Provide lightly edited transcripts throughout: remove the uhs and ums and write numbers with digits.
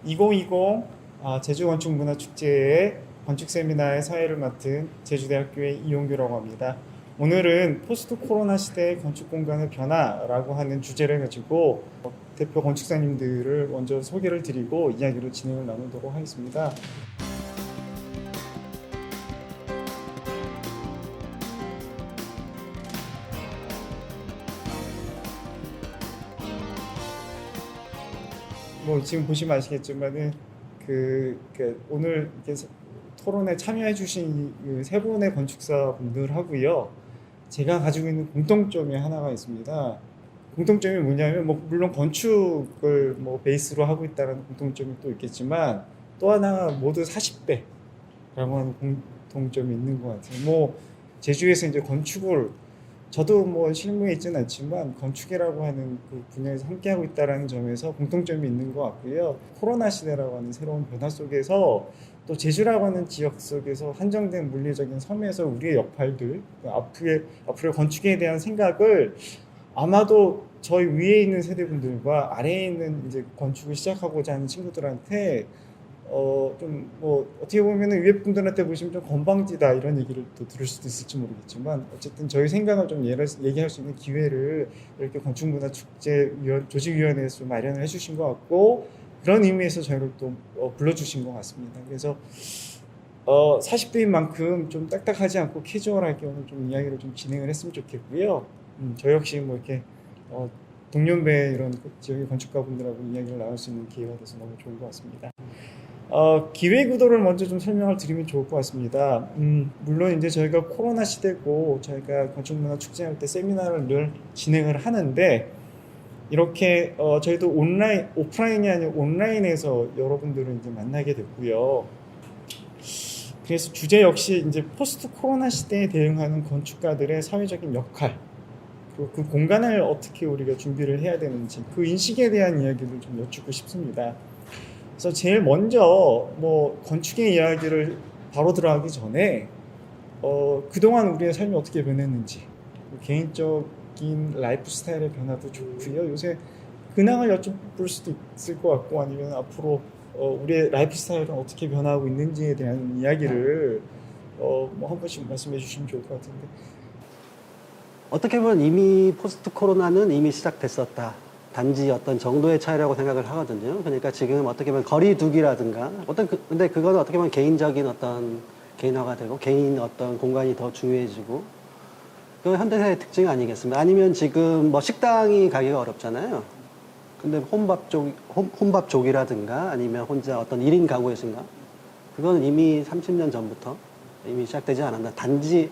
2020 제주건축문화축제의 건축 세미나의 사회를 맡은 제주대학교의 이용규라고 합니다. 오늘은 포스트 코로나 시대의 건축 공간의 변화라고 하는 주제를 가지고 대표 건축사님들을 먼저 소개를 드리고 이야기로 진행을 나누도록 하겠습니다. 뭐 지금 보시면 아시겠지만은 오늘 이렇게 토론에 참여해 주신 그 세 분의 건축사 분들하고요. 제가 가지고 있는 공통점이 하나가 있습니다. 공통점이 뭐냐면 뭐 물론 건축을 뭐 베이스로 하고 있다는 공통점이 또 있겠지만 또 하나 모두 40대라고 하는 공통점이 있는 것 같아요. 뭐 제주에서 이제 건축을 저도 뭐 실무에 있지는 않지만 건축이라고 하는 그 분야에서 함께하고 있다는 점에서 공통점이 있는 것 같고요. 코로나 시대라고 하는 새로운 변화 속에서 또 제주라고 하는 지역 속에서 한정된 물리적인 섬에서 우리의 역할들, 앞으로의 건축에 대한 생각을 아마도 저희 위에 있는 세대분들과 아래에 있는 이제 건축을 시작하고자 하는 친구들한테 좀 뭐 어떻게 보면은 위에 분들한테 보시면 좀 건방지다 이런 얘기를 또 들을 수도 있을지 모르겠지만 어쨌든 저희 생각을 좀 얘기할 수 있는 기회를 이렇게 건축문화축제 조직위원회에서 좀 마련을 해주신 것 같고 그런 의미에서 저희를 또 불러주신 것 같습니다. 그래서 40대인 만큼 좀 딱딱하지 않고 캐주얼하게 오늘 좀 이야기를 좀 진행을 했으면 좋겠고요. 저 역시 뭐 이렇게 동년배 이런 지역의 건축가분들하고 이야기를 나눌 수 있는 기회가 돼서 너무 좋은 것 같습니다. 기획 구도를 먼저 좀 설명을 드리면 좋을 것 같습니다. 물론 이제 저희가 코로나 시대고 저희가 건축문화 축제할 때 세미나를 늘 진행을 하는데 이렇게 저희도 오프라인이 아니라 온라인에서 여러분들을 이제 만나게 됐고요. 그래서 주제 역시 이제 포스트 코로나 시대에 대응하는 건축가들의 사회적인 역할 그리고 그 공간을 어떻게 우리가 준비를 해야 되는지 그 인식에 대한 이야기를 좀 여쭙고 싶습니다. 그래서 제일 먼저 뭐 건축의 이야기를 바로 들어가기 전에 그동안 우리의 삶이 어떻게 변했는지 개인적인 라이프 스타일의 변화도 좋고요. 요새 근황을 여쭤볼 수도 있을 것 같고 아니면 앞으로 우리의 라이프 스타일은 어떻게 변화하고 있는지에 대한 이야기를 뭐 한 번씩 말씀해 주시면 좋을 것 같은데. 어떻게 보면 이미 포스트 코로나는 이미 시작됐었다. 단지 어떤 정도의 차이라고 생각을 하거든요. 그러니까 지금 어떻게 보면 거리두기라든가 근데 그거는 어떻게 보면 개인적인 어떤 개인화가 되고 개인 어떤 공간이 더 중요해지고 그건 현대사의 특징 아니겠습니까? 아니면 지금 뭐 식당이 가기가 어렵잖아요. 근데 혼밥족이라든가 아니면 혼자 어떤 1인 가구에서인가? 그거는 이미 30년 전부터 이미 시작되지 않았나. 단지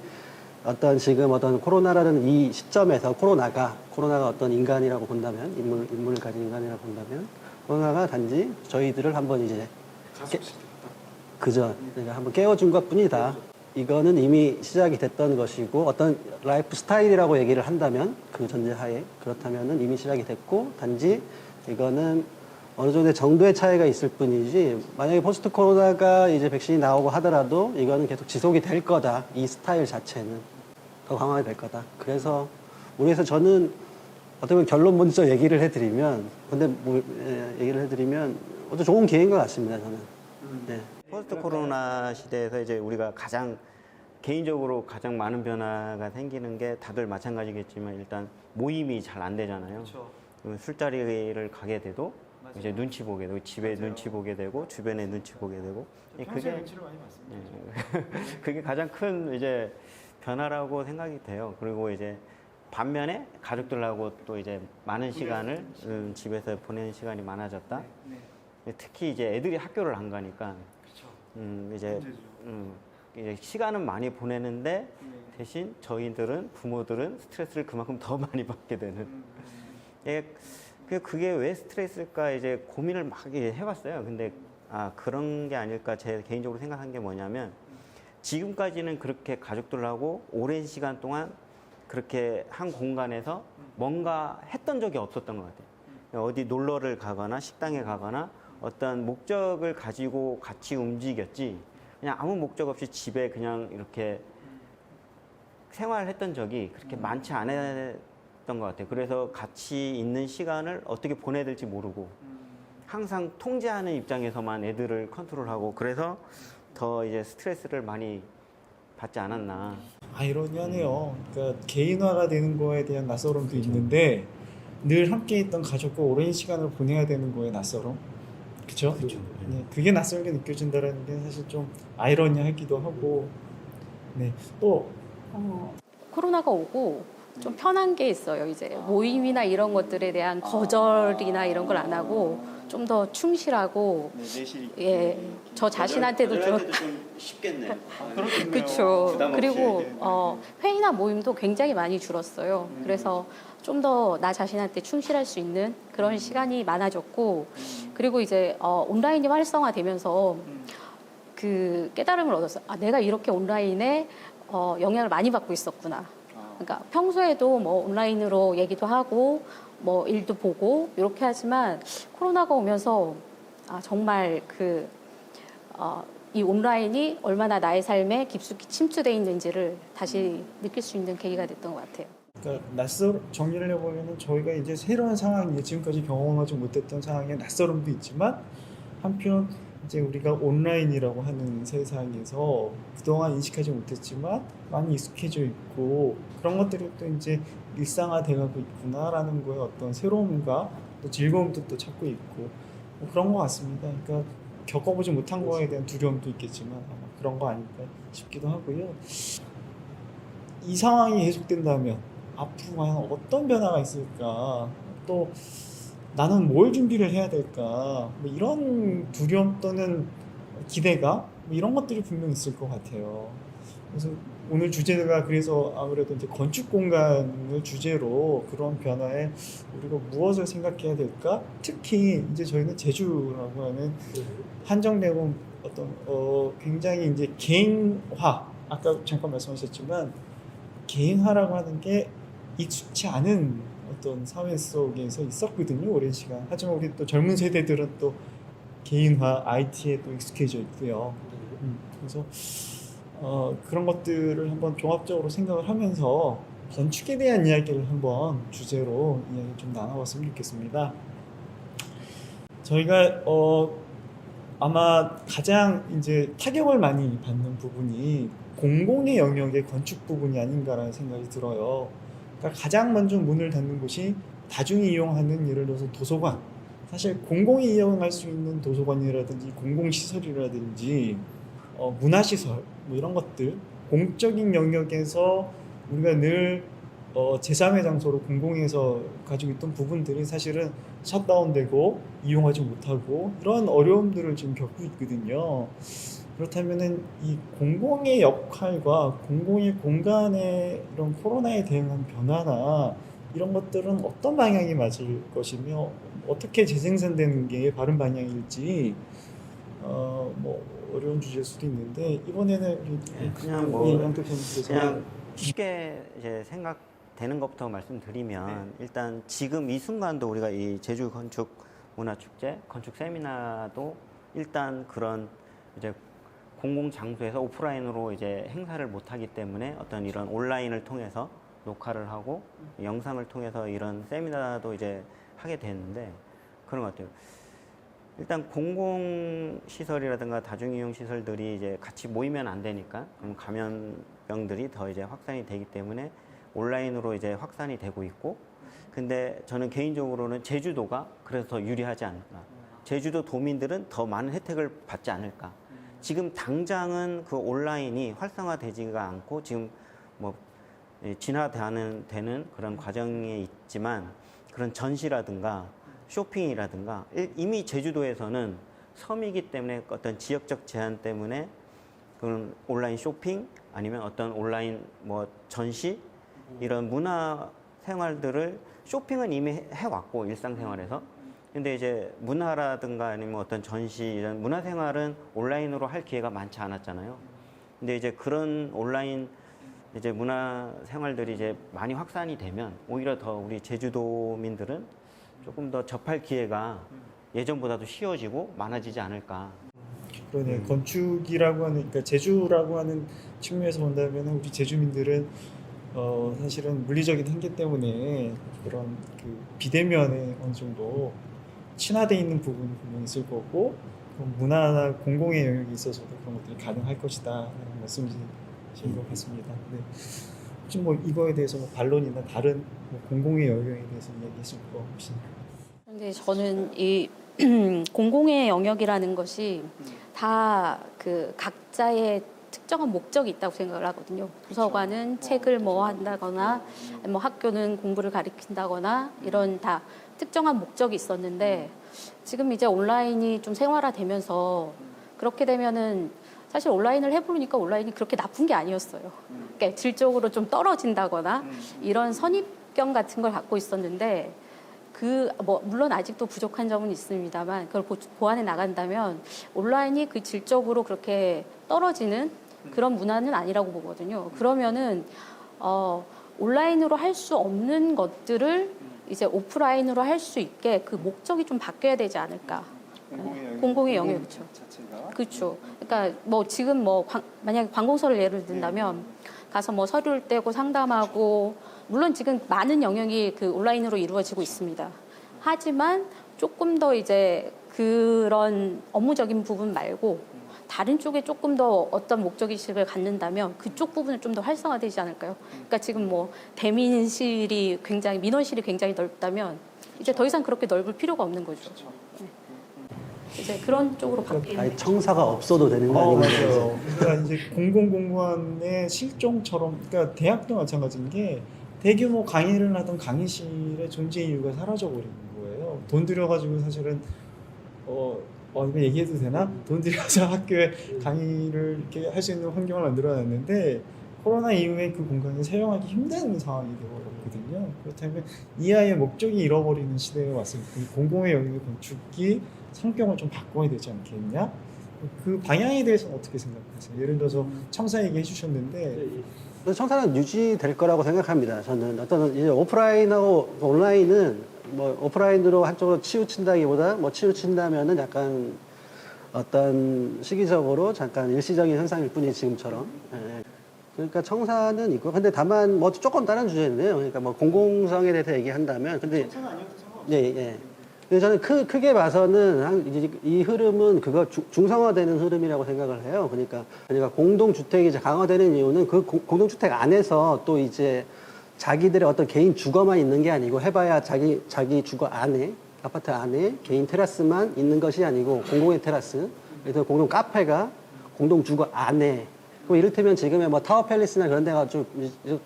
어떤 지금 어떤 코로나라는 이 시점에서 코로나가 어떤 인간이라고 본다면 인물을 가진 인간이라고 본다면 코로나가 단지 저희들을 한번 이제 그러니까 한번 깨워준 것뿐이다. 이거는 이미 시작이 됐던 것이고 어떤 라이프 스타일이라고 얘기를 한다면 그 전제하에 그렇다면은 이미 시작이 됐고 단지 이거는 어느 정도의 차이가 있을 뿐이지 만약에 포스트 코로나가 이제 백신이 나오고 하더라도 이거는 계속 지속이 될 거다. 이 스타일 자체는 더 강화가 될 거다. 그래서 우리에서 저는 어떻게 보면 결론 먼저 얘기를 해드리면 아주 좋은 기회인 것 같습니다. 저는. 네. 포스트 코로나 시대에서 이제 우리가 개인적으로 가장 많은 변화가 생기는 게 다들 마찬가지겠지만 일단 모임이 잘 안 되잖아요. 술자리를 가게 돼도 맞아요. 이제 눈치 보게 되고 집에 맞아요. 눈치 보게 되고 주변에 눈치 보게 되고 그게 눈치를 많이 봤습니다. 그게 가장 큰 이제 변화라고 생각이 돼요. 그리고 이제 반면에 가족들하고 또 이제 많은 시간을 집에서 보내는 시간이 많아졌다. 특히 이제 애들이 학교를 안 가니까 이제 시간은 많이 보내는데 대신 저희들은 부모들은 스트레스를 그만큼 더 많이 받게 되는. 그게 왜 스트레스일까 이제 고민을 막 해봤어요. 근데 그런 게 아닐까 제 개인적으로 생각한 게 뭐냐면 지금까지는 그렇게 가족들하고 오랜 시간 동안 그렇게 한 공간에서 뭔가 했던 적이 없었던 것 같아요. 어디 놀러를 가거나 식당에 가거나 어떤 목적을 가지고 같이 움직였지 그냥 아무 목적 없이 집에 그냥 이렇게 생활했던 적이 그렇게 많지 않았던 것 같아요. 그래서 같이 있는 시간을 어떻게 보내야 될지 모르고 항상 통제하는 입장에서만 애들을 컨트롤하고 그래서 더 이제 스트레스를 많이 받지 않았나. 아이러니하네요. 그러니까 개인화가 되는 거에 대한 낯설음도 있는데 늘 함께 있던 가족과 오랜 시간을 보내야 되는 거에 낯설음. 그렇죠? 네, 그게 낯설게 느껴진다는 게 사실 좀 아이러니하기도 하고. 네. 또 코로나가 오고 좀 편한 게 있어요. 이제 모임이나 이런 것들에 대한 거절이나 이런 걸 안 하고 좀 더 충실하고 예, 저 자신한테도 좀 쉽겠네요. 그렇죠. 부담 없이. 그리고 회의나 모임도 굉장히 많이 줄었어요. 그래서 좀 더 나 자신한테 충실할 수 있는 그런 시간이 많아졌고 그리고 이제 온라인이 활성화되면서 그 깨달음을 얻었어요. 아, 내가 이렇게 온라인에 영향을 많이 받고 있었구나. 그러니까 평소에도 뭐 온라인으로 얘기도 하고 뭐 일도 보고 이렇게 하지만 코로나가 오면서 아, 정말 이 온라인이 얼마나 나의 삶에 깊숙이 침투돼 있는지를 다시 느낄 수 있는 계기가 됐던 것 같아요. 그러니까 정리를 해보면은 저희가 이제 새로운 상황이 지금까지 경험하지 못했던 상황에 낯설음도 있지만 한편 이제 우리가 온라인이라고 하는 세상에서 그동안 인식하지 못했지만 많이 익숙해져 있고 그런 것들이 또 이제 일상화돼가고 있구나라는 거에 어떤 새로움과 또 즐거움도 또 찾고 있고 뭐 그런 것 같습니다. 그러니까 겪어보지 못한 거에 대한 두려움도 있겠지만 아마 그런 거 아닐까 싶기도 하고요. 이 상황이 계속된다면 앞으로 과연 어떤 변화가 있을까? 또 나는 뭘 준비를 해야 될까? 뭐 이런 두려움 또는 기대가 뭐 이런 것들이 분명 있을 것 같아요. 그래서 오늘 주제가 그래서 아무래도 이제 건축 공간을 주제로 그런 변화에 우리가 무엇을 생각해야 될까? 특히 이제 저희는 제주라고 하는 한정되고 어떤 굉장히 이제 개인화 아까 잠깐 말씀하셨지만 개인화라고 하는 게 익숙치 않은 어떤 사회 속에서 있었거든요, 오랜 시간. 하지만 우리 또 젊은 세대들은 또 개인화, IT에 또 익숙해져 있고요. 그래서 그런 것들을 한번 종합적으로 생각을 하면서 건축에 대한 이야기를 한번 주제로 이야기 좀 나눠봤으면 좋겠습니다. 저희가 아마 가장 이제 타격을 많이 받는 부분이 공공의 영역의 건축 부분이 아닌가라는 생각이 들어요. 그러니까 가장 먼저 문을 닫는 곳이 다중이 이용하는 예를 들어서 도서관. 사실 공공이 이용할 수 있는 도서관이라든지 공공시설이라든지 문화시설 뭐 이런 것들 공적인 영역에서 우리가 늘 제3의 장소로 공공에서 가지고 있던 부분들이 사실은 셧다운되고 이용하지 못하고 이런 어려움들을 지금 겪고 있거든요. 그렇다면은 이 공공의 역할과 공공의 공간의 이런 코로나에 대응한 변화나 이런 것들은 어떤 방향이 맞을 것이며 어떻게 재생산되는 게 바른 방향일지 뭐 어려운 주제일 수도 있는데 이번에는 우리 그냥 뭐 이영표 변호사께서 그냥 쉽게 이제 생각되는 것부터 말씀드리면 일단 지금 이 순간도 우리가 이 제주 건축 문화 축제, 건축 세미나도 일단 그런 이제 공공 장소에서 오프라인으로 이제 행사를 못 하기 때문에 어떤 이런 온라인을 통해서 녹화를 하고 영상을 통해서 이런 세미나도 이제 하게 되는데 그런 것 같아요. 일단 공공시설이라든가 다중이용시설들이 이제 같이 모이면 안 되니까 그럼 감염병들이 더 이제 확산이 되기 때문에 온라인으로 이제 확산이 되고 있고 근데 저는 개인적으로는 제주도가 그래서 더 유리하지 않을까. 제주도 도민들은 더 많은 혜택을 받지 않을까. 지금 당장은 그 온라인이 활성화되지가 않고 지금 뭐 진화되는 그런 과정에 있지만 그런 전시라든가 쇼핑이라든가 이미 제주도에서는 섬이기 때문에 어떤 지역적 제한 때문에 그런 온라인 쇼핑 아니면 어떤 온라인 뭐 전시 이런 문화 생활들을 쇼핑은 이미 해왔고 일상생활에서 근데 이제 문화라든가 아니면 어떤 전시 이런 문화 생활은 온라인으로 할 기회가 많지 않았잖아요. 근데 이제 그런 온라인 이제 문화 생활들이 이제 많이 확산이 되면 오히려 더 우리 제주도민들은 조금 더 접할 기회가 예전보다도 쉬워지고 많아지지 않을까. 그러네. 건축이라고 하는 그러니까 제주라고 하는 측면에서 본다면 우리 제주민들은 사실은 물리적인 한계 때문에 그런 그 비대면에 어느 정도 친화돼 있는 부분이 분명히 있을 거고 문화나 공공의 영역이 있어서도 그런 것들이 가능할 것이다라는 말씀이신 것 같습니다. 네. 혹시 뭐 이거에 대해서 뭐 반론이나 다른 뭐 공공의 영역에 대해서 이야기하실 거 혹시? 근데 저는 이 공공의 영역이라는 것이 다 그 각자의 특정한 목적이 있다고 생각을 하거든요. 도서관은 책을 뭐 한다거나, 뭐 학교는 공부를 가리킨다거나 이런 다 특정한 목적이 있었는데 지금 이제 온라인이 좀 생활화되면서 그렇게 되면은 사실 온라인을 해보니까 온라인이 그렇게 나쁜 게 아니었어요. 그러니까 질적으로 좀 떨어진다거나 이런 선입견 같은 걸 갖고 있었는데 물론 아직도 부족한 점은 있습니다만 그걸 보완해 나간다면 온라인이 그 질적으로 그렇게 떨어지는 그런 문화는 아니라고 보거든요. 그러면은 온라인으로 할 수 없는 것들을 이제 오프라인으로 할 수 있게 그 목적이 좀 바뀌어야 되지 않을까. 공공의 영역 그렇죠. 그렇죠. 그러니까 뭐 지금 만약에 관공서를 예를 든다면 가서 뭐 서류를 떼고 상담하고 물론 지금 많은 영역이 그 온라인으로 이루어지고 있습니다. 하지만 조금 더 이제 그런 업무적인 부분 말고 다른 쪽에 조금 더 어떤 목적의식을 갖는다면 그쪽 부분은 좀 더 활성화되지 않을까요? 그러니까 지금 뭐 대민실이 민원실이 굉장히 넓다면 이제 더 이상 그렇게 넓을 필요가 없는 거죠. 네. 이제 그런 쪽으로 바뀌는. 아예 청사가 없어도 되는 거 아닌가요? 맞아요. 그러니까 이제 공공공무원의 실종처럼, 그러니까 대학도 마찬가지인 게 대규모 강의를 하던 강의실의 존재 이유가 사라져버리는 거예요. 돈 들여가지고 사실은 이거 얘기해도 되나? 돈 들여서 학교에 강의를 이렇게 할 수 있는 환경을 만들어놨는데 코로나 이후에 그 공간을 사용하기 힘든 상황이 되어버렸거든요. 그렇다면 이 아이의 목적이 잃어버리는 시대에 왔을 때 공공의 영역의 건축이 성격을 좀 바꿔야 되지 않겠냐? 그 방향에 대해서는 어떻게 생각하세요? 예를 들어서 청사 얘기해 주셨는데 청사는 유지될 거라고 생각합니다. 저는 어떤 이제 오프라인하고 온라인은 뭐 오프라인으로 한쪽으로 치우친다기보다 뭐 치우친다면은 약간 어떤 시기적으로 잠깐 일시적인 현상일 뿐이 지금처럼. 예. 그러니까 청사는 있고 근데 다만 뭐 조금 다른 주제인데요. 그러니까 뭐 공공성에 대해서 얘기한다면 근데 청사가 아니어도 상관없어요. 예. 근데 저는 크게 봐서는 이제 이 흐름은 그거 중성화되는 흐름이라고 생각을 해요. 그러니까 공동주택이 이제 강화되는 이유는 그 공동주택 안에서 또 이제 자기들의 어떤 개인 주거만 있는 게 아니고 해봐야 자기 주거 안에 아파트 안에 개인 테라스만 있는 것이 아니고 공공의 테라스, 그래서 공동 카페가 공동 주거 안에 뭐 이를테면 지금의 뭐 타워 팰리스나 그런 데가 좀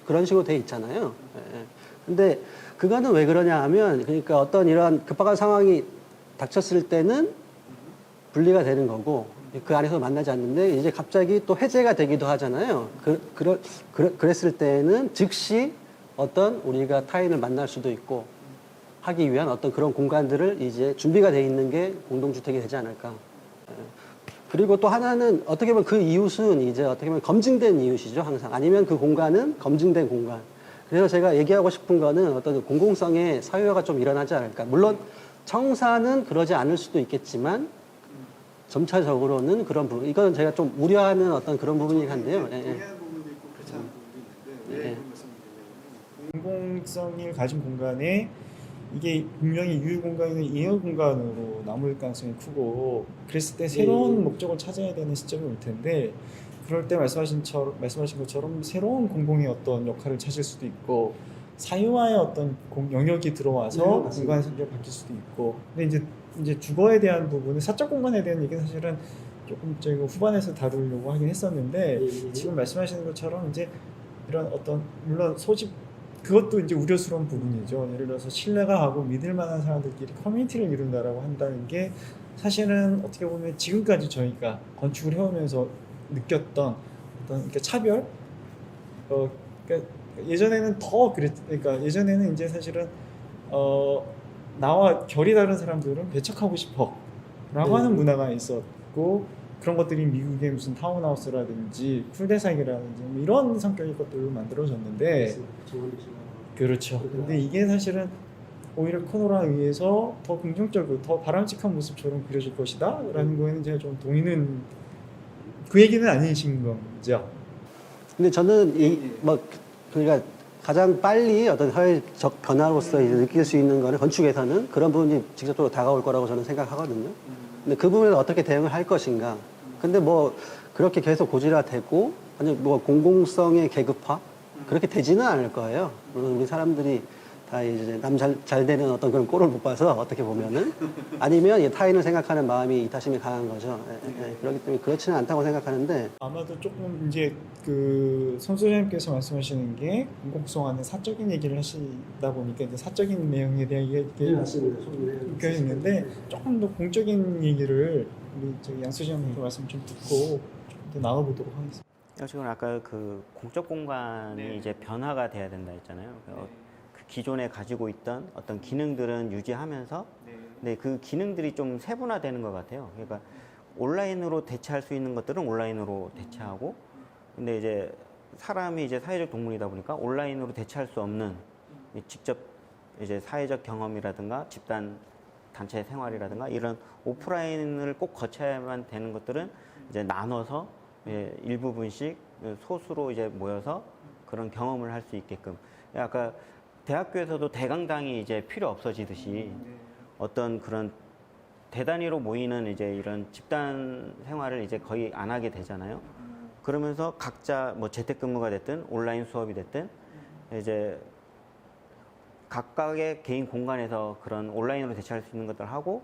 그런 식으로 돼 있잖아요. 예. 근데 그거는 왜 그러냐 하면 그러니까 어떤 이런 급박한 상황이 닥쳤을 때는 분리가 되는 거고 그 안에서 만나지 않는데 이제 갑자기 또 해제가 되기도 하잖아요. 그랬을 때는 즉시 어떤 우리가 타인을 만날 수도 있고 하기 위한 어떤 그런 공간들을 이제 준비가 돼 있는 게 공동주택이 되지 않을까. 그리고 또 하나는 어떻게 보면 그 이웃은 이제 어떻게 보면 검증된 이웃이죠, 항상. 아니면 그 공간은 검증된 공간. 그래서 제가 얘기하고 싶은 거는 어떤 공공성의 사유화가 좀 일어나지 않을까. 물론 청사는 그러지 않을 수도 있겠지만 점차적으로는 그런 부분. 이건 제가 좀 우려하는 어떤 그런 부분이긴 한데요. 동의하는 부분도 있고 그렇지 않은 부분도 있는데 왜 예. 그런 말씀을 드리냐면 공공성을 가진 공간에 이게 분명히 유휴 공간이나 이용 공간으로 남을 가능성이 크고 그랬을 때 새로운 목적을 찾아야 되는 시점이 올 텐데 그럴 때 말씀하신 것처럼 새로운 공공의 어떤 역할을 찾을 수도 있고 사유화의 어떤 영역이 들어와서 공간 성격이 바뀔 수도 있고 근데 이제 주거에 대한 부분은 사적 공간에 대한 얘기는 사실은 조금 저희가 후반에서 다루려고 하긴 했었는데 지금 말씀하시는 것처럼 이제 이런 어떤 물론 소집 그것도 이제 우려스러운 부분이죠. 예를 들어서 신뢰가 가고 믿을 만한 사람들끼리 커뮤니티를 이룬다라고 한다는 게 사실은 어떻게 보면 지금까지 저희가 건축을 해오면서 느꼈던 어떤 그러니까 차별, 그러니까 예전에는 더 그러니까 예전에는 이제 사실은 나와 결이 다른 사람들은 배척하고 싶어라고 하는 문화가 있었고 그런 것들이 미국의 무슨 타운하우스라든지 쿨데사이라든지 뭐 이런 성격의 것들로 만들어졌는데 그렇죠. 근데 이게 사실은 오히려 코로나에 의해서 더 긍정적이고 더 바람직한 모습처럼 그려질 것이다 라는 거에는 제가 좀 동의는 그 얘기는 아니신 거죠. 근데 저는 그러니까 가장 빨리 어떤 사회적 변화로서 이제 느낄 수 있는 거는 건축에서는 그런 부분이 직접적으로 다가올 거라고 저는 생각하거든요. 근데 그 부분에서 어떻게 대응을 할 것인가. 근데 뭐 그렇게 계속 고질화되고 아니 뭐 공공성의 계급화 그렇게 되지는 않을 거예요. 물론 우리 사람들이 다 이제 남 잘 되는 어떤 그런 꼴을 못 봐서 어떻게 보면은 아니면 이 타인을 생각하는 마음이 이타심이 강한 거죠. 그렇기 때문에 그렇지는 않다고 생각하는데 아마도 조금 이제 그 선수님께서 말씀하시는 게 공공성 안에 사적인 얘기를 하시다 보니까 이제 사적인 내용에 대한 얘기가 묶여 있는데 조금 더 공적인 얘기를 우리 저기 양수진 말씀 좀 듣고 좀 더 나눠보도록 하겠습니다. 지금 아까 그 공적 공간이 이제 변화가 돼야 된다 했잖아요. 그 기존에 가지고 있던 어떤 기능들은 유지하면서 근데 그 기능들이 좀 세분화되는 것 같아요. 그러니까 온라인으로 대체할 수 있는 것들은 온라인으로 대체하고 근데 이제 사람이 이제 사회적 동물이다 보니까 온라인으로 대체할 수 없는 직접 이제 사회적 경험이라든가 집단 단체 생활이라든가 이런 오프라인을 꼭 거쳐야만 되는 것들은 이제 나눠서 일부분씩 소수로 이제 모여서 그런 경험을 할 수 있게끔 아까 대학교에서도 대강당이 이제 필요 없어지듯이 어떤 그런 대단위로 모이는 이제 이런 집단 생활을 이제 거의 안 하게 되잖아요. 그러면서 각자 뭐 재택근무가 됐든 온라인 수업이 됐든 이제 각각의 개인 공간에서 그런 온라인으로 대체할 수 있는 것들 하고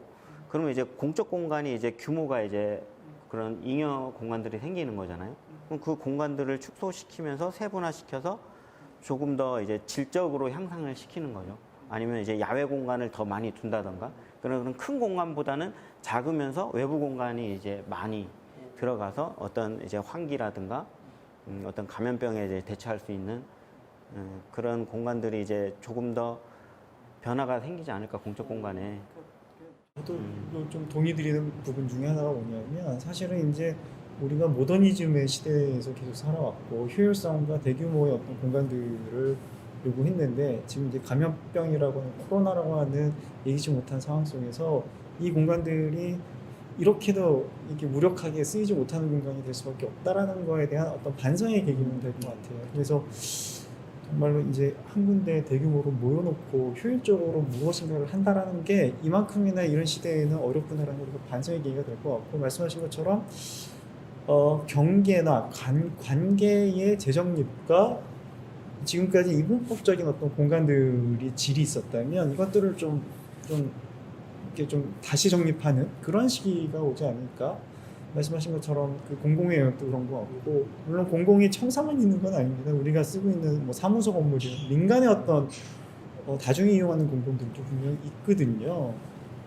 그러면 이제 공적 공간이 이제 규모가 이제 그런 잉여 공간들이 생기는 거잖아요. 그럼 그 공간들을 축소시키면서 세분화시켜서 조금 더 이제 질적으로 향상을 시키는 거죠. 아니면 이제 야외 공간을 더 많이 둔다던가 그런 큰 공간보다는 작으면서 외부 공간이 이제 많이 들어가서 어떤 이제 환기라든가 어떤 감염병에 이제 대처할 수 있는 그런 공간들이 이제 조금 더 변화가 생기지 않을까 공적 공간에. 저도 좀 동의 드리는 부분 중에 하나가 뭐냐면 사실은 이제 우리가 모더니즘의 시대에서 계속 살아왔고 효율성과 대규모의 어떤 공간들을 요구했는데 지금 이제 감염병이라고 하는 코로나라고 하는 예기치 못한 상황 속에서 이 공간들이 이렇게도 이렇게 무력하게 쓰이지 못하는 공간이 될 수밖에 없다라는 거에 대한 어떤 반성의 계기는 될 것 같아요. 그래서 정말로 이제 한 군데 대규모로 모여놓고 효율적으로 무엇인가를 한다라는 게 이만큼이나 이런 시대에는 어렵구나라는 걸 반성의 계기가 될 것 같고 말씀하신 것처럼 경계나 관계의 재정립과 지금까지 이분법적인 어떤 공간들이 질이 있었다면 이것들을 이렇게 좀 다시 정립하는 그런 시기가 오지 않을까. 말씀하신 것처럼 그 공공의 영역도 그런 것 같고 물론 공공이 청사만 있는 건 아닙니다. 우리가 쓰고 있는 뭐 사무소 건물이 민간의 어떤 다중이 이용하는 공간들도 분명히 있거든요.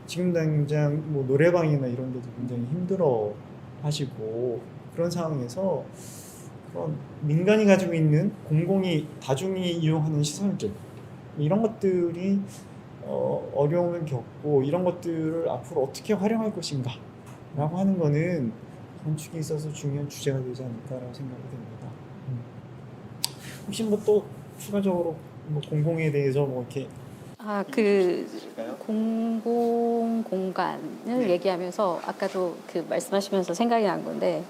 지금 당장 뭐 노래방이나 이런 데도 굉장히 힘들어 하시고 그런 상황에서 그런 민간이 가지고 있는 공공이 다중이 이용하는 시설들 이런 것들이 어려움을 겪고 이런 것들을 앞으로 어떻게 활용할 것인가 라고 하는 거는 건축에 있어서 중요한 주제가 되지 않을까라고 생각이 됩니다. 혹시 뭐 또 추가적으로 뭐 공공에 대해서 뭐 이렇게 그 공공 공간을 얘기하면서 아까도 그 말씀하시면서 생각이 난 건데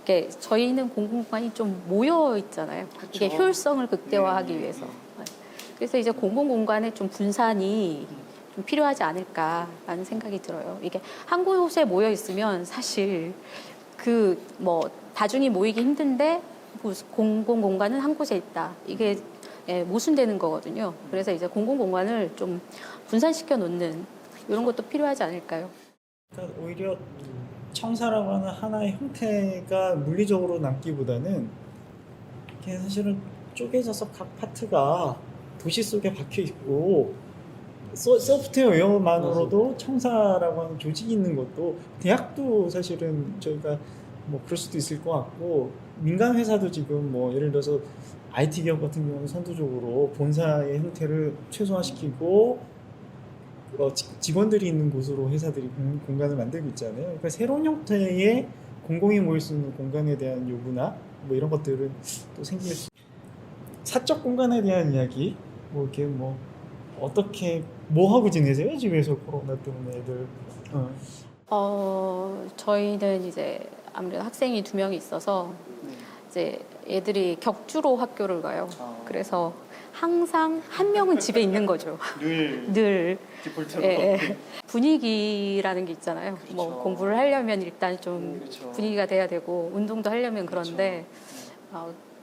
이게 저희는 공공 공간이 좀 모여 있잖아요. 이게 효율성을 극대화하기 위해서. 그래서 이제 공공 공간의 좀 분산이 좀 필요하지 않을까라는 생각이 들어요. 이게 한 곳에 모여 있으면 사실 그 뭐 다중이 모이기 힘든데 공공 공간은 한 곳에 있다. 이게 모순되는 거거든요. 그래서 이제 공공 공간을 좀 분산시켜 놓는 이런 것도 필요하지 않을까요? 그러니까 오히려 청사라고 하는 하나의 형태가 물리적으로 남기보다는 이게 사실은 쪼개져서 각 파트가 도시 속에 박혀 있고 소프트웨어만으로도 청사라고 하는 조직이 있는 것도 대학도 사실은 저희가 뭐 그럴 수도 있을 것 같고 민간 회사도 지금 뭐 예를 들어서 IT 기업 같은 경우는 선두적으로 본사의 형태를 최소화시키고 직원들이 있는 곳으로 회사들이 공간을 만들고 있잖아요. 그러니까 새로운 형태의 공공이 모일 수 있는 공간에 대한 요구나 뭐 이런 것들은 또 생길 수. 사적 공간에 대한 이야기 뭐 이렇게 뭐 어떻게 뭐 하고 지내세요? 집에서 코로나 때문에 애들. 저희는 이제 아무래도 학생이 2명이 있어서 이제 애들이 격주로 학교를 가요. 그래서 항상 한 명은 집에 있는 거죠. 늘. 디폴트로. 예, 예. 분위기라는 게 있잖아요. 뭐 공부를 하려면 일단 좀 분위기가 돼야 되고 운동도 하려면 그런데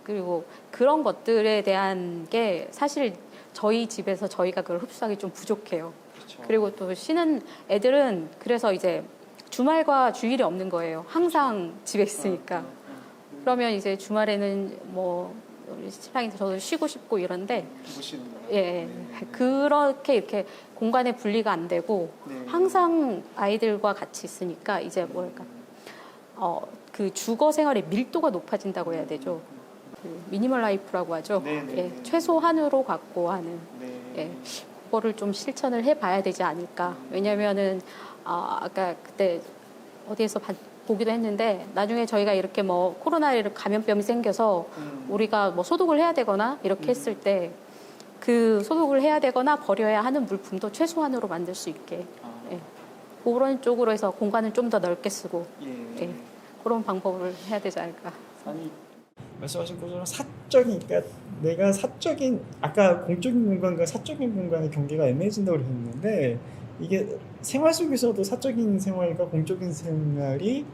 그리고 그런 것들에 대한 게 사실 저희 집에서 저희가 그걸 흡수하기 좀 부족해요. 그리고 또 쉬는 애들은 그래서 이제 주말과 주일이 없는 거예요. 항상 집에 있으니까. 그러면 이제 주말에는 뭐 우리 신랑이도 저도 쉬고 싶고 이런데 예, 그렇게 이렇게 공간의 분리가 안 되고 항상 아이들과 같이 있으니까 이제 뭐랄까 그 주거 생활의 밀도가 높아진다고 해야 되죠. 그 미니멀 라이프라고 하죠. 예, 최소한으로 갖고 하는 예, 그거를 좀 실천을 해봐야 되지 않을까. 왜냐면은 아까 그때 어디에서 보기도 했는데 나중에 저희가 이렇게 뭐 코로나 감염병이 생겨서 우리가 뭐 소독을 해야 되거나 이렇게 했을 때 그 소독을 해야 되거나 버려야 하는 물품도 최소한으로 만들 수 있게 예. 그런 쪽으로 해서 공간을 좀 더 넓게 쓰고 예. 그런 방법을 해야 되지 않을까. 아니 말씀하신 것처럼 사적인 그러니까 내가 사적인 아까 공적인 공간과 사적인 공간의 경계가 애매해진다고 그랬는데 이게 생활 속에서도 사적인 생활과 공적인 생활이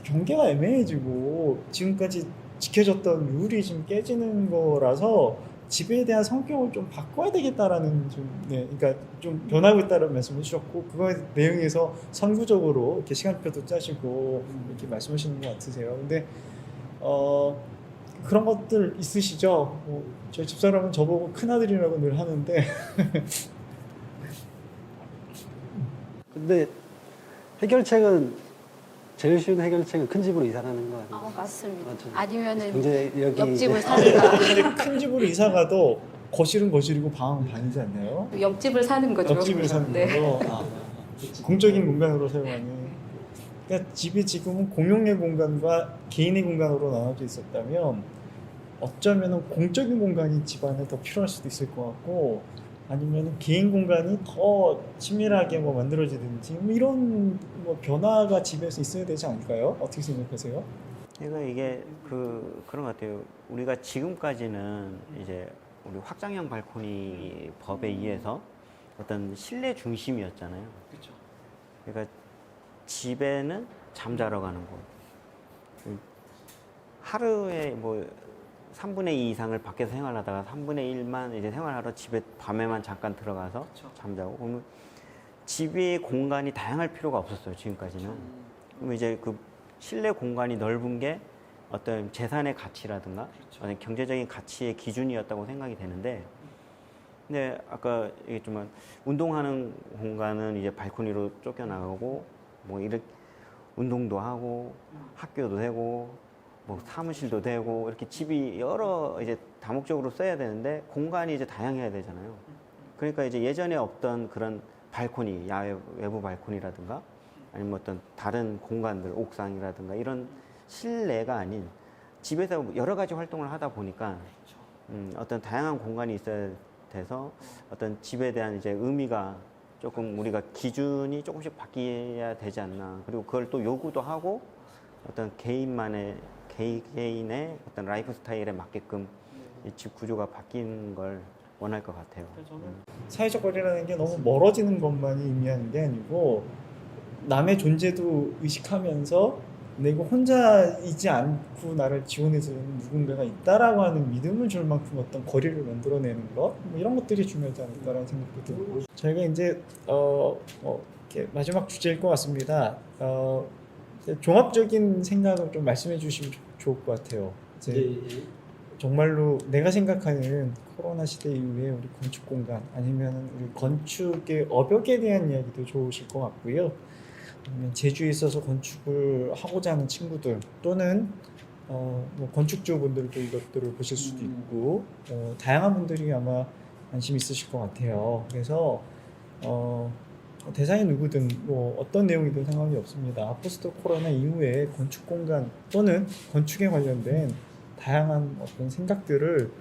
경계가 애매해지고 지금까지 지켜졌던 룰이 좀 깨지는 거라서 집에 대한 성격을 좀 바꿔야 되겠다라는 그러니까 좀 변하고 있다는 말씀을 해주셨고 그거에 내용에서 선구적으로 이렇게 시간표도 짜시고 이렇게 말씀하시는 것 같으세요. 근데 그런 것들 있으시죠? 저희 집사람은 저보고 큰아들이라고 늘 하는데 근데 해결책은 제일 쉬운 해결책은 큰 집으로 이사 가는 거 아니에요? 맞습니다. 맞죠. 아니면은 경제력이 옆집을 이제 사든가 근데 큰 집으로 이사 가도 거실은 거실이고 방은 방이지 않나요? 옆집을 사는 거죠. 옆집을 사는 네. 거죠. 공적인 공간으로 사용하는. 그러니까 집이 지금은 공용의 공간과 개인의 공간으로 나눠져 있었다면 어쩌면 공적인 공간이 집안에 더 필요할 수도 있을 것 같고 아니면 개인 공간이 더 친밀하게 뭐 만들어지든지 뭐 이런 뭐 변화가 집에서 있어야 되지 않을까요? 어떻게 생각하세요? 그러니까 이게 그런 것 같아요. 우리가 지금까지는 이제 우리 확장형 발코니 법에 의해서 어떤 실내 중심이었잖아요. 그렇죠. 그러니까 집에는 잠자러 가는 곳. 하루에 뭐 3분의 2 이상을 밖에서 생활하다가 3분의 1만 이제 생활하러 집에 밤에만 잠깐 들어가서 잠자고 그러면 집의 공간이 다양할 필요가 없었어요. 지금까지는. 그러면 이제 그 실내 공간이 넓은 게 어떤 재산의 가치라든가 어떤 경제적인 가치의 기준이었다고 생각이 되는데 근데 아까 얘기했지만 운동하는 공간은 이제 발코니로 쫓겨나가고 뭐 이렇게 운동도 하고 학교도 되고 뭐 사무실도 되고 이렇게 집이 여러 이제 다목적으로 써야 되는데 공간이 이제 다양해야 되잖아요. 그러니까 이제 예전에 없던 그런 발코니, 야외 외부 발코니라든가 아니면 어떤 다른 공간들, 옥상이라든가 이런 실내가 아닌 집에서 여러 가지 활동을 하다 보니까 어떤 다양한 공간이 있어야 돼서 어떤 집에 대한 이제 의미가 조금 우리가 기준이 조금씩 바뀌어야 되지 않나. 그리고 그걸 또 요구도 하고 어떤 개인의 어떤 라이프 스타일에 맞게끔 이 집 구조가 바뀌는 걸 원할 것 같아요. 사회적 거리라는 게 너무 멀어지는 것만이 의미하는 게 아니고 남의 존재도 의식하면서 내가 혼자이지 않고 나를 지원해주는 누군가가 있다라고 하는 믿음을 줄 만큼 어떤 거리를 만들어내는 것 뭐 이런 것들이 중요하지 않을까라는 생각도 들고 저희가 이제 이렇게 마지막 주제일 것 같습니다. 종합적인 생각을 좀 말씀해 주시면 좋을 것 같아요. 이제 정말로 내가 생각하는 코로나 시대 이후에 우리 건축 공간 아니면 우리 건축의 업역에 대한 이야기도 좋으실 것 같고요. 아니면 제주에 있어서 건축을 하고자 하는 친구들 또는 뭐 건축주분들도 이것들을 보실 수도 있고 다양한 분들이 아마 관심 있으실 것 같아요. 그래서 대상이 누구든 뭐 어떤 내용이든 상관이 없습니다. 포스트 코로나 이후에 건축 공간 또는 건축에 관련된 다양한 어떤 생각들을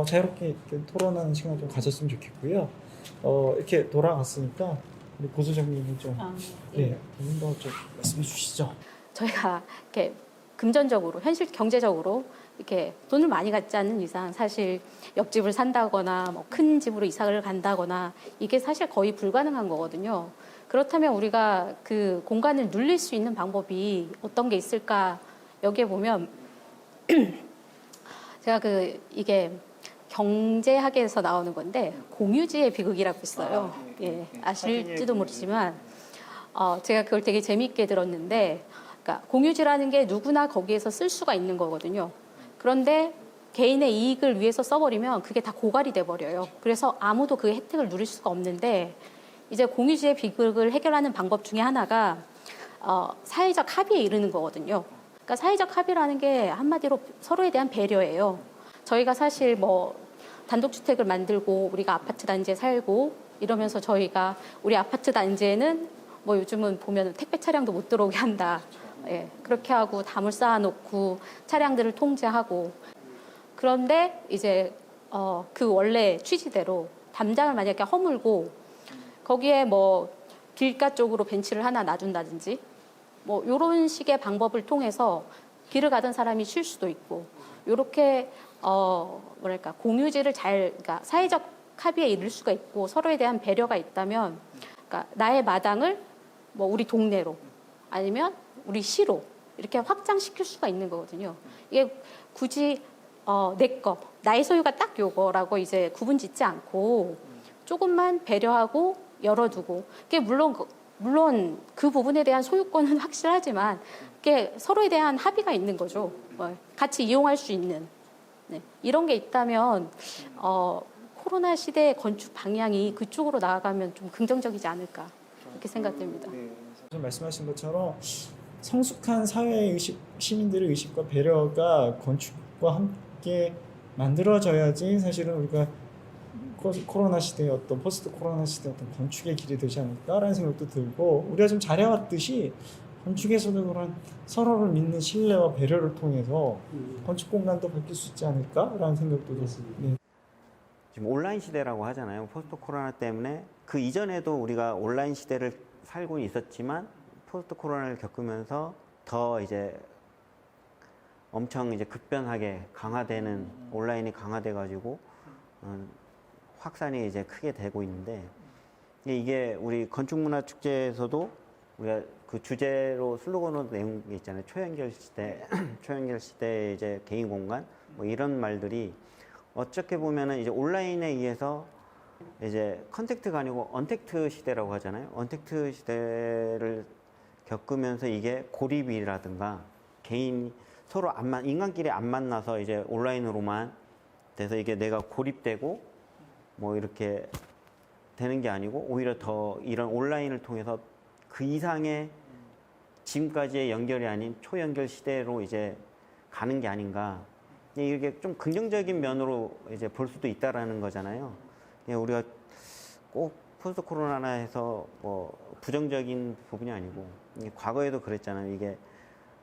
자유롭게 이렇게 토론하는 시간을 좀 가졌으면 좋겠고요. 이렇게 돌아갔으니까 우리 고소장님이 좀 좀 더 좀 말씀해 주시죠. 저희가 이렇게 금전적으로 현실 경제적으로 이렇게 돈을 많이 갖지 않는 이상 사실 옆집을 산다거나 뭐 큰 집으로 이사를 간다거나 이게 사실 거의 불가능한 거거든요. 그렇다면 우리가 그 공간을 눌릴 수 있는 방법이 어떤 게 있을까? 여기에 보면 제가 이게 경제학에서 나오는 건데 공유지의 비극이라고 있어요. 예, 아실지도 모르지만 제가 그걸 되게 재미있게 들었는데, 그러니까 공유지라는 게 누구나 거기에서 쓸 수가 있는 거거든요. 그런데 개인의 이익을 위해서 써버리면 그게 다 고갈이 돼버려요. 그래서 아무도 그 혜택을 누릴 수가 없는데, 이제 공유지의 비극을 해결하는 방법 중에 하나가 사회적 합의에 이르는 거거든요. 그러니까 사회적 합의라는 게 한마디로 서로에 대한 배려예요. 저희가 사실 뭐 단독주택을 만들고 우리가 아파트 단지에 살고 이러면서 저희가 우리 아파트 단지에는 뭐 요즘은 보면 택배 차량도 못 들어오게 한다. 예, 그렇게 하고 담을 쌓아놓고 차량들을 통제하고. 그런데 이제 그 원래 취지대로 담장을 만약에 허물고 거기에 뭐 길가 쪽으로 벤치를 하나 놔둔다든지 뭐 이런 식의 방법을 통해서 길을 가던 사람이 쉴 수도 있고, 이렇게 뭐랄까 공유지를 그러니까 사회적 합의에 이를 수가 있고 서로에 대한 배려가 있다면, 그러니까 나의 마당을 뭐 우리 동네로 아니면 우리 시로 이렇게 확장시킬 수가 있는 거거든요. 이게 굳이 내 거, 나의 소유가 딱 요거라고 이제 구분짓지 않고 조금만 배려하고 열어두고, 그게 물론 그 부분에 대한 소유권은 확실하지만 그게 서로에 대한 합의가 있는 거죠. 같이 이용할 수 있는. 네. 이런 게 있다면 코로나 시대의 건축 방향이 그쪽으로 나아가면 좀 긍정적이지 않을까 이렇게 생각됩니다. 네, 말씀하신 것처럼 성숙한 사회의식, 시민들의 의식과 배려가 건축과 함께 만들어져야지 사실은 우리가 코로나 시대의 어떤 포스트 코로나 시대의 어떤 건축의 길이 되지 않을까라는 생각도 들고, 우리가 좀 잘해왔듯이 건축에서도 그런 서로를 믿는 신뢰와 배려를 통해서 건축 공간도 바뀔 수 있지 않을까라는 생각도 들었습니다. 네. 지금 온라인 시대라고 하잖아요. 포스트 코로나 때문에 그 이전에도 우리가 온라인 시대를 살고 있었지만 포스트 코로나를 겪으면서 더 이제 엄청 이제 급변하게 강화되는, 온라인이 강화돼 가지고 확산이 이제 크게 되고 있는데, 이게 우리 건축문화 축제에서도 우리가 그 주제로 슬로건으로 내는 게 있잖아요. 초연결 시대, 초연결 시대의 이제 개인 공간, 뭐 이런 말들이 어떻게 보면은 이제 온라인에 의해서 이제 컨택트가 아니고 언택트 시대라고 하잖아요. 언택트 시대를 겪으면서 이게 고립이라든가 개인 서로 인간끼리 안 만나서 이제 온라인으로만 돼서 이게 내가 고립되고 뭐 이렇게 되는 게 아니고 오히려 더 이런 온라인을 통해서 그 이상의 지금까지의 연결이 아닌 초연결 시대로 이제 가는 게 아닌가. 이게 좀 긍정적인 면으로 이제 볼 수도 있다라는 거잖아요. 우리가 꼭 포스트 코로나나 해서 뭐 부정적인 부분이 아니고, 과거에도 그랬잖아요. 이게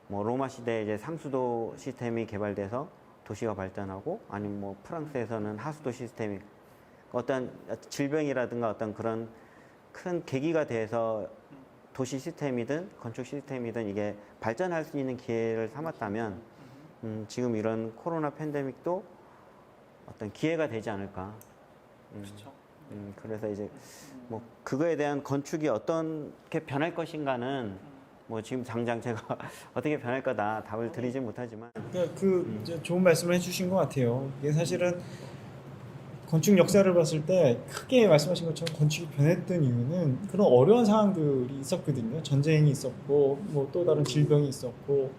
뭐 로마 시대에 이제 상수도 시스템이 개발돼서 도시가 발전하고, 아니면 뭐 프랑스에서는 하수도 시스템이 어떤 질병이라든가 어떤 그런 큰 계기가 돼서 도시 시스템이든 건축 시스템이든 이게 발전할 수 있는 기회를 삼았다면 지금 이런 코로나 팬데믹도 어떤 기회가 되지 않을까. 그래서 이제 뭐 그거에 대한 건축이 어떻게 변할 것인가는 뭐 지금 당장 제가 어떻게 변할 거다 답을 드리지 못하지만, 그러니까 이제 좋은 말씀을 해주신 것 같아요. 이게 사실은 건축 역사를 봤을 때 크게 말씀하신 것처럼 건축이 변했던 이유는 그런 어려운 상황들이 있었거든요. 전쟁이 있었고 뭐 또 다른 질병이 있었고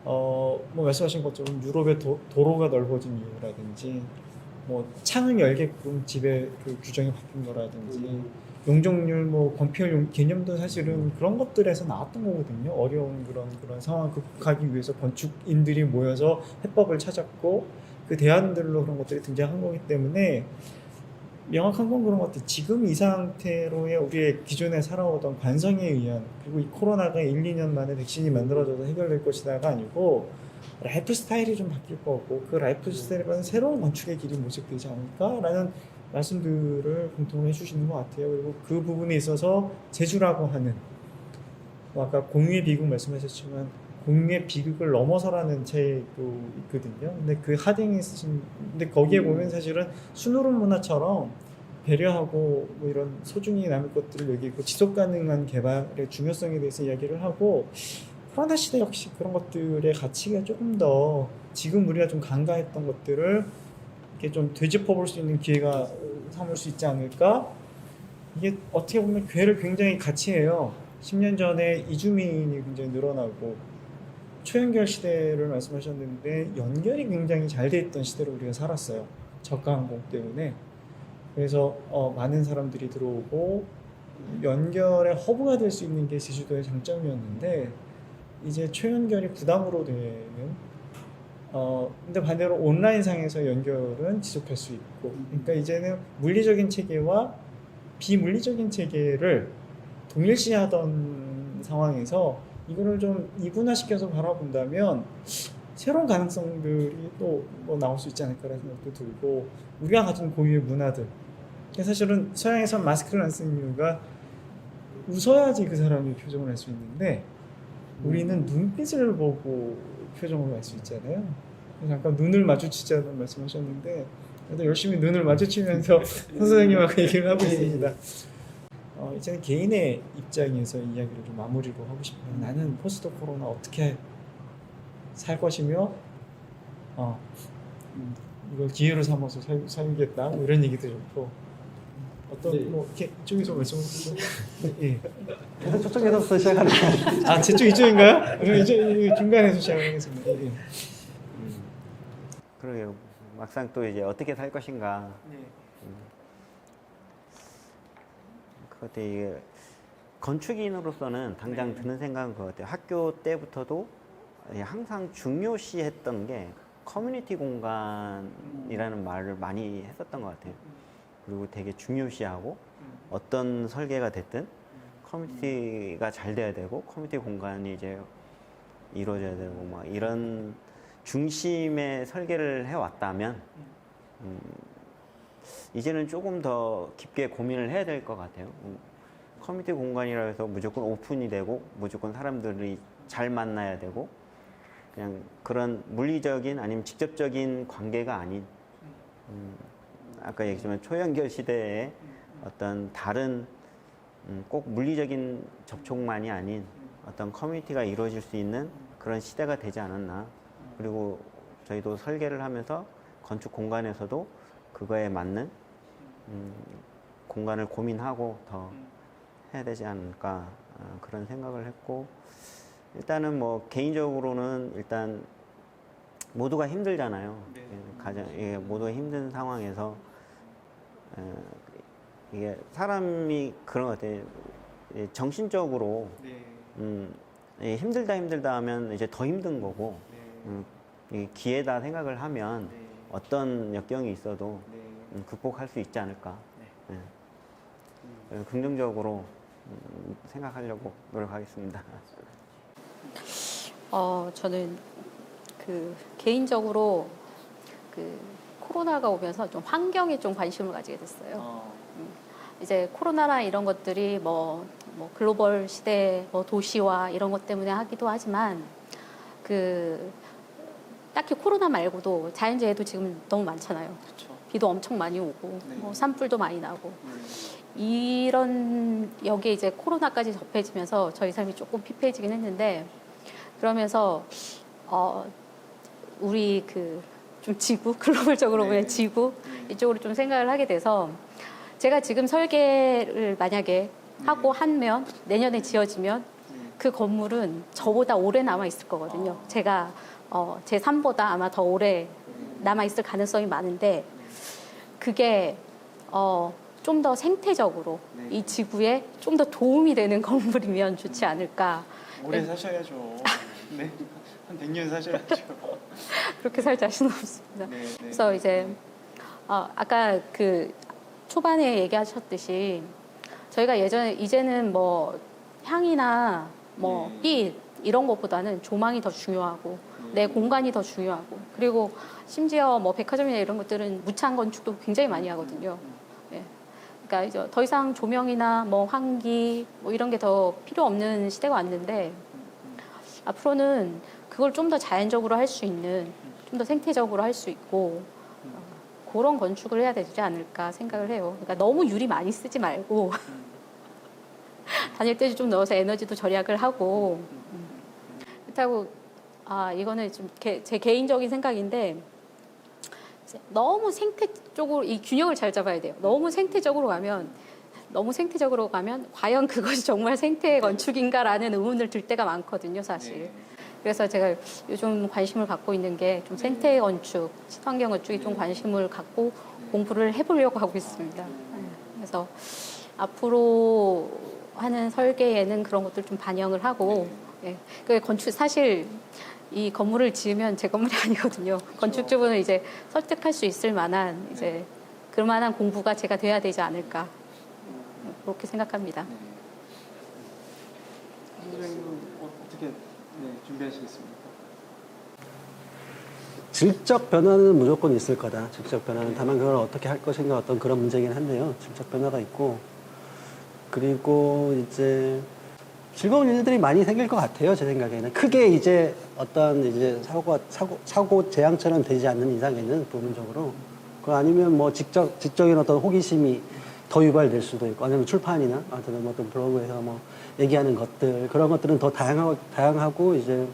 뭐 말씀하신 것처럼 유럽의 도로가 넓어진 이유라든지 뭐 창을 열게끔 집의 그 규정이 바뀐 거라든지 용적률 뭐 건폐율 개념도 사실은 그런 것들에서 나왔던 거거든요. 어려운 그런 상황을 극복하기 위해서 건축인들이 모여서 해법을 찾았고 그 대안들로 그런 것들이 등장한 거기 때문에 명확한 건 그런 것 같아요. 지금 이 상태로의 우리의 기존에 살아오던 관성에 의한, 그리고 이 코로나가 1, 2년 만에 백신이 만들어져서 해결될 것이다가 아니고 라이프 스타일이 좀 바뀔 거고, 그 라이프 스타일에 관한 새로운 건축의 길이 모색되지 않을까라는 말씀들을 공통으로 해주시는 것 같아요. 그리고 그 부분에 있어서 제주라고 하는, 아까 공유의 비극 말씀하셨지만 공의 비극을 넘어서라는 책도 있거든요. 근데 그 하딩이 쓰신, 근데 거기에 보면 사실은 순후론 문화처럼 배려하고 뭐 이런 소중히 남을 것들을 여기고 지속 가능한 개발의 중요성에 대해서 이야기를 하고, 코로나 시대 역시 그런 것들의 가치가 조금 더 지금 우리가 좀 간과했던 것들을 이렇게 좀 되짚어 볼 수 있는 기회가 삼을 수 있지 않을까? 이게 어떻게 보면 교회를 굉장히 같이 해요. 10년 전에 이주민이 굉장히 늘어나고 초연결 시대를 말씀하셨는데 연결이 굉장히 잘 돼 있던 시대로 우리가 살았어요. 저가 항공 때문에. 그래서 많은 사람들이 들어오고 연결의 허브가 될 수 있는 게 제주도의 장점이었는데, 이제 초연결이 부담으로 되는, 근데 반대로 온라인상에서 연결은 지속할 수 있고, 그러니까 이제는 물리적인 체계와 비물리적인 체계를 동일시하던 상황에서 이거를 좀 이분화시켜서 바라본다면 새로운 가능성들이 또 뭐 나올 수 있지 않을까라는 생각도 들고, 우리가 가진 고유의 문화들, 사실은 서양에서 마스크를 안 쓰는 이유가 웃어야지 그 사람이 표정을 할 수 있는데 우리는 눈빛을 보고 표정을 할 수 있잖아요. 잠깐 눈을 마주치자는 말씀하셨는데 저도 열심히 눈을 마주치면서 선생님하고 얘기를 하고 있습니다. 이제는 개인의 입장에서 이야기를 좀 마무리로 하고 싶어요. 나는 포스트 코로나 어떻게 살 것이며 이걸 기회로 삼아서 살겠다, 뭐 이런 얘기도 좋고, 어떤 뭐 이렇게 이쪽에서 말씀하시죠. 예. 계속 저쪽에서부터 시작하는 거예요. 아, 제쪽 이쪽인가요? 그럼 이제 중간에서 시작하겠습니다. 예. 그러게요. 막상 또 이제 어떻게 살 것인가. 그것도 이게 건축인으로서는 당장 드는 생각은 그것 같아요. 학교 때부터도 항상 중요시했던 게 커뮤니티 공간이라는 말을 많이 했었던 것 같아요. 그리고 되게 중요시하고 어떤 설계가 됐든 커뮤니티가 잘 돼야 되고 커뮤니티 공간이 이제 이루어져야 되고 막 이런 중심의 설계를 해왔다면 이제는 조금 더 깊게 고민을 해야 될 것 같아요. 커뮤니티 공간이라 해서 무조건 오픈이 되고 무조건 사람들이 잘 만나야 되고 그냥 그런 물리적인 아니면 직접적인 관계가 아닌 아까 얘기했지만 초연결 시대에 어떤 다른 꼭 물리적인 접촉만이 아닌 어떤 커뮤니티가 이루어질 수 있는 그런 시대가 되지 않았나. 그리고 저희도 설계를 하면서 건축 공간에서도 그거에 맞는 공간을 고민하고 더 해야 되지 않을까 그런 생각을 했고, 일단은 뭐 개인적으로는 일단 모두가 힘들잖아요. 가장 모두가 힘든 상황에서 이게 사람이 그런 것 같아요. 정신적으로 힘들다 하면 이제 더 힘든 거고 기회다 생각을 하면 어떤 역경이 있어도 극복할 수 있지 않을까. 그래서 긍정적으로 생각하려고 노력하겠습니다. 저는 개인적으로 코로나가 오면서 좀 환경에 좀 관심을 가지게 됐어요. 이제 코로나나 이런 것들이 뭐 글로벌 시대, 뭐 도시화 이런 것 때문에 하기도 하지만 딱히 코로나 말고도 자연재해도 지금 너무 많잖아요. 그렇죠. 비도 엄청 많이 오고, 네. 뭐 산불도 많이 나고. 여기에 이제 코로나까지 접해지면서 저희 삶이 조금 피폐해지긴 했는데, 그러면서, 우리 좀 지구, 글로벌적으로 보면 지구, 이쪽으로 좀 생각을 하게 돼서, 제가 지금 설계를 만약에 하고 하면, 내년에 지어지면, 그 건물은 저보다 오래 남아있을 거거든요. 제가, 제 삶보다 아마 더 오래 남아있을 가능성이 많은데, 그게, 좀 더 생태적으로 이 지구에 좀 더 도움이 되는 건물이면 좋지 않을까. 오래 사셔야죠. 네. 한 100년 사셔야죠. 그렇게 살 자신은 없습니다. 네, 네. 그래서 이제 아까 초반에 얘기하셨듯이 저희가 이제는 뭐 향이나 뭐 빛 이런 것보다는 조망이 더 중요하고 내 공간이 더 중요하고, 그리고 심지어 뭐 백화점이나 이런 것들은 무창 건축도 굉장히 많이 하거든요. 그러니까 이제 더 이상 조명이나 뭐 환기 뭐 이런 게 더 필요 없는 시대가 왔는데, 앞으로는 그걸 좀 더 자연적으로 할 수 있는, 좀 더 생태적으로 할 수 있고 그런 건축을 해야 되지 않을까 생각을 해요. 그러니까 너무 유리 많이 쓰지 말고 단열재질 좀 넣어서 에너지도 절약을 하고 그렇다고 이거는 좀 제 개인적인 생각인데 너무 생태 쪽으로 이 균형을 잘 잡아야 돼요. 너무 생태적으로 가면 과연 그것이 정말 생태 건축인가라는 의문을 들 때가 많거든요, 사실. 그래서 제가 요즘 관심을 갖고 있는 게 좀 생태 건축, 친환경 건축에 좀 관심을 갖고 공부를 해보려고 하고 있습니다. 그래서 앞으로 하는 설계에는 그런 것들 좀 반영을 하고, 그 건축 사실 이 건물을 지으면 제 건물이 아니거든요. 건축주분을 이제 설득할 수 있을 만한 이제 그만한 공부가 제가 돼야 되지 않을까 그렇게 생각합니다. 선생님은 어떻게 준비하시겠습니까? 질적 변화는 무조건 있을 거다. 질적 변화는 다만 그걸 어떻게 할 것인가 어떤 그런 문제긴 한데요. 질적 변화가 있고 그리고 이제 즐거운 일들이 많이 생길 것 같아요. 제 생각에는 크게 이제 어떤 이제 사고 재앙처럼 되지 않는 이상에는 부분적으로 그 아니면 뭐 지적인 어떤 호기심이 더 유발될 수도 있고 아니면 출판이나 어떤 블로그에서 뭐 얘기하는 것들 그런 것들은 더 다양하고 이제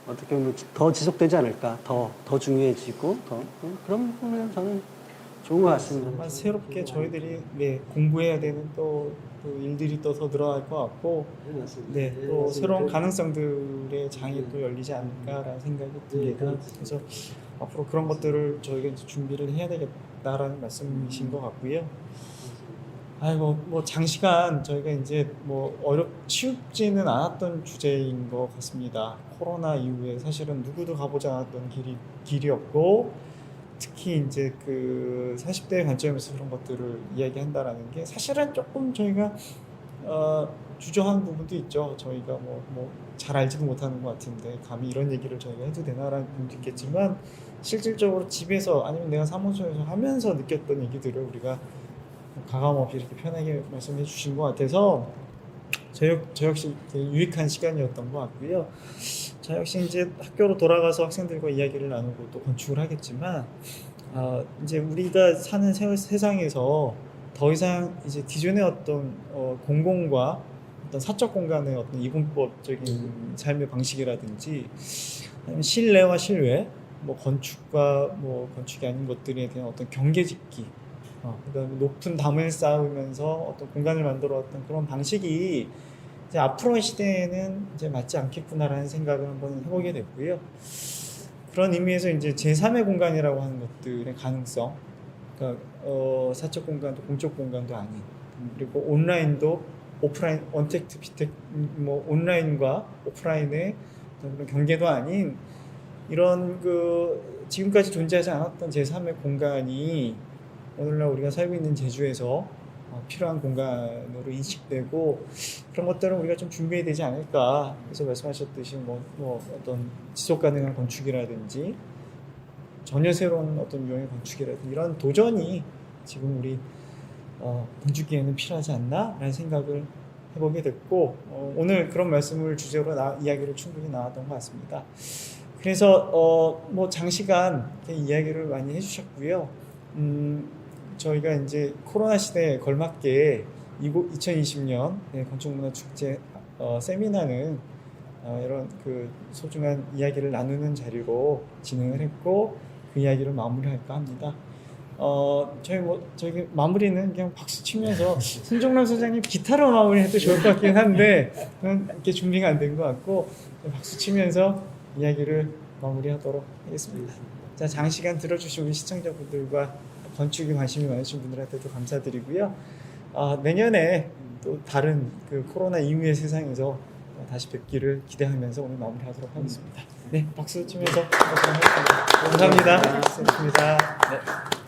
어떻게 보면 더 지속되지 않을까 더 중요해지고 그런 부분은 저는 좋은 것 같습니다. 정말 새롭게 저희들이 공부해야 되는 또 일들이 또 더 늘어날 것 같고 또 새로운 가능성들의 장이 또 열리지 않을까라는 생각이 듭니다. 그래서 앞으로 그런 것들을 저희가 이제 준비를 해야 되겠다라는 말씀이신 것 같고요. 뭐 장시간 저희가 이제 뭐 쉽지는 않았던 주제인 것 같습니다. 코로나 이후에 사실은 누구도 가보지 않았던 길이었고 특히 이제 그 40대의 관점에서 그런 것들을 이야기한다라는 게 사실은 조금 저희가 주저하는 부분도 있죠. 저희가 뭐 잘 알지도 못하는 것 같은데 감히 이런 얘기를 저희가 해도 되나라는 부분도 있겠지만 실질적으로 집에서 아니면 내가 사무소에서 하면서 느꼈던 얘기들을 우리가 가감없이 이렇게 편하게 말씀해 주신 것 같아서 저 역시 유익한 시간이었던 것 같고요. 저 역시 이제 학교로 돌아가서 학생들과 이야기를 나누고 또 건축을 하겠지만 이제 우리가 사는 세상에서 더 이상 이제 기존의 어떤 공공과 어떤 사적 공간의 어떤 이분법적인 삶의 방식이라든지 아니면 실내와 실외, 뭐 건축과 뭐 건축이 아닌 것들에 대한 어떤 경계짓기, 그다음에 높은 담을 쌓으면서 어떤 공간을 만들어왔던 그런 방식이 이제 앞으로의 시대에는 이제 맞지 않겠구나라는 생각을 한번 해보게 됐고요. 그런 의미에서 이제 제3의 공간이라고 하는 것들의 가능성, 그러니까 사적 공간도 공적 공간도 아닌, 그리고 온라인도 오프라인, 언택트, 비택, 뭐 온라인과 오프라인의 그런 경계도 아닌 이런 지금까지 존재하지 않았던 제3의 공간이 오늘날 우리가 살고 있는 제주에서 필요한 공간으로 인식되고 그런 것들은 우리가 좀 준비해야 되지 않을까. 그래서 말씀하셨듯이 뭐 어떤 지속 가능한 건축이라든지 전혀 새로운 어떤 유형의 건축이라든지 이런 도전이 지금 우리 건축계에는 필요하지 않나라는 생각을 해보게 됐고 오늘 그런 말씀을 주제로 이야기를 충분히 나왔던 것 같습니다. 그래서 뭐 장시간 이야기를 많이 해주셨고요. 저희가 이제 코로나 시대에 걸맞게 2020년 건축문화축제 세미나는 이런 소중한 이야기를 나누는 자리로 진행을 했고 그 이야기를 마무리할까 합니다. 저희 마무리는 그냥 박수 치면서 손정남 소장님 기타로 마무리해도 좋을 것 같긴 한데 그건 이렇게 준비가 안 된 것 같고 박수 치면서 이야기를 마무리하도록 하겠습니다. 자, 장시간 들어주신 우리 시청자분들과 건축에 관심이 많으신 분들한테도 감사드리고요. 내년에 또 다른 코로나 이후의 세상에서 다시 뵙기를 기대하면서 오늘 마무리하도록 하겠습니다. 네, 박수 치면서 마무리하겠습니다. 감사합니다. 고맙습니다. 네.